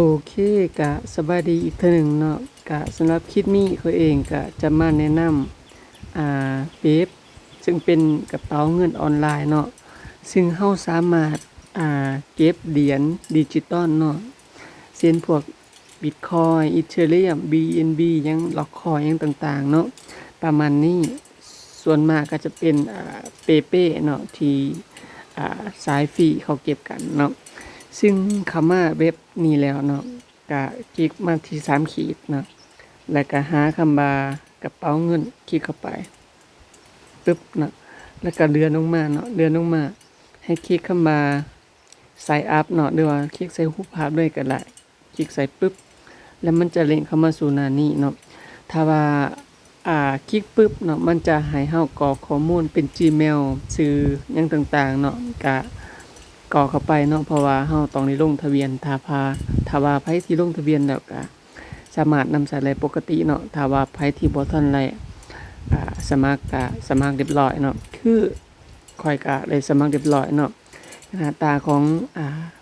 โอเคก็สบายดีอีกเทื่อหนึ่งเนาะก็สำหรับคลิปนี้ข้อยเองก็จะมาแนะนำเว็บซึ่งเป็นกระเป๋าเงินออนไลน์เนาะซึ่งเราสามารถเก็บเหรียญดิจิทัลเนาะเช่นพวก Bitcoin Ethereum BNB หยังล็อกคอยหยังต่างๆเนาะประมาณนี้ส่วนมากก็จะเป็นเป้เนาะที่สายฟรีเขาเก็บกันเนาะ ซึ่งเข้ามาเว็บนี้แล้วเนาะก็คลิกมาที่3ขีดเนาะแล้วก็หาคำว่ากระเป๋าเงินคลิกเข้าไปปึ๊บเนาะแล้วก็เลื่อนลงมาเนาะเลื่อนลงมาให้คลิกคำว่า sign up เนาะหรือว่าคลิกใส่รูปภาพด้วยก็ได้คลิกใส่ปึ๊บแล้วมันจะเลิงก์เข้ามาสู่หน้านี้เนาะถ้าว่าคลิกปึ๊บเนาะมันจะให้เรากรอกข้อมูลเป็น Gmail ชื่อหยังต่างๆเนาะก็กรอกเข้าไปเนาะเพราะว่าเราต้องได้ลงทะเบียนถ้าว่าไผที่ลงทะเบียนแล้วก็สามารถนำใช้ได้ปกติเนาะถ้าว่าไผที่บ่ทันได้สมัครก็สมัครเรียบร้อยเนาะคือข้อยก็ได้สมัครเรียบร้อยเนาะหน้าตาของ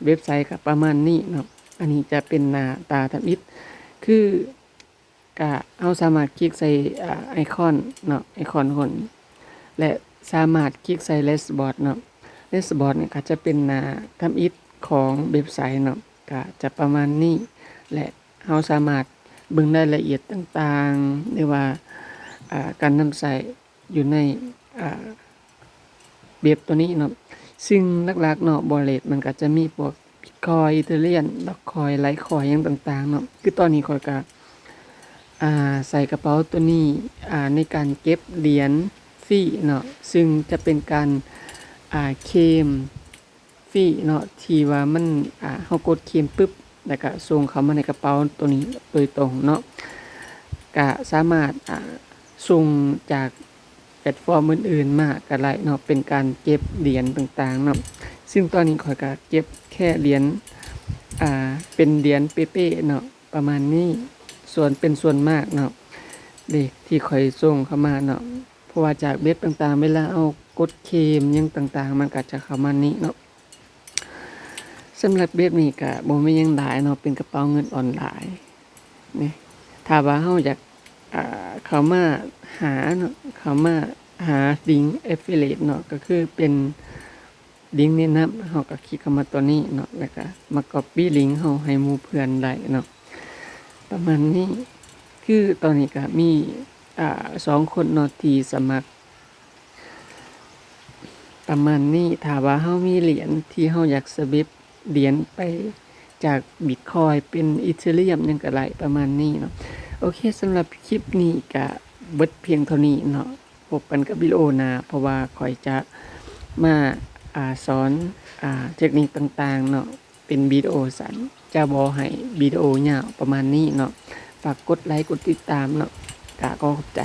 เว็บไซต์ก็ประมาณนี้เนาะอันนี้จะเป็นหน้าตาทำอิฐคือก็เราสามารถคลิกใส่ไอคอนเนาะไอคอนคนและสามารถคลิกใส่ Dashboard เนาะ Dashboard เนี่ยก็จะเป็นหน้าทำอิฐของเว็บไซต์เนาะก็จะประมาณนี้และเราสามารถเบิ่งรายละเอียดต่างๆหรือว่าการนำใช้อยู่ในเว็บตัวนี้เนาะซึ่งหลักๆเนาะ Wallet มันก็จะมีพวก Bitcoin Ethereum Dogecoin Litecoin หยังต่างๆเนาะคือตอนนี้ข้อยก็ใส่กระเป๋าตัวนี้ในการเก็บเหรียญฟรีเนาะซึ่งจะเป็นการเคลมฟรีเนาะที่ว่ามันเฮากดเคลมปึ๊บแล้วก็ส่งเข้ามาในกระเป๋าตัวนี้โดยตรงเนาะก็สามารถส่งจากแพลตฟอร์มอื่นๆมาก็ได้เนาะเป็นการเก็บเหรียญต่างๆเนาะซึ่งตอนนี้ข้อยก็เก็บแค่เหรียญเป็นเหรียญเป๊ะๆเนาะประมาณนี้เป็นส่วนมากเนาะเลขที่ข้อยส่งเข้ามาเนาะเพราะว่าจากเว็บต่างๆเวลาเอากดเคลมหยังต่างๆมันก็จะเข้ามานี้เนาะสำหรับเว็บนี้ก็บ่มีหยังหลายเนาะเป็นกระเป๋าเงินออนไลน์นี่ถ้าว่าเราอยากเข้ามาหาเนาะเข้ามาหาลิงก์ Affiliate เนาะก็คือเป็นลิงก์แนะนำเราก็คลิกเข้ามาตัวนี้เนาะแล้วก็มา copy ลิงก์เราให้หมู่เพื่อนได้เนาะประมาณนี้คือตอนนี้ก็มี2คนเนาะที่สมัครประมาณนี้ถ้าว่าเรามีเหรียญที่เราอยากสวิปเหรียญไปจาก Bitcoin เป็น Ethereum หยังก็ได้ประมาณนี้เนาะโอเคสำหรับคลิปนี้ก็เบิดเพียงเท่านี้เนาะพบกันกับวิดีโอหน้าเพราะว่าข้อยจะมาสอนเทคนิคต่างๆเนาะเป็นวิดีโอสั้นจะบ่ให้วิดีโอยาวประมาณนี้เนาะฝากกดไลค์กดติดตามเนาะก็ขอบใจ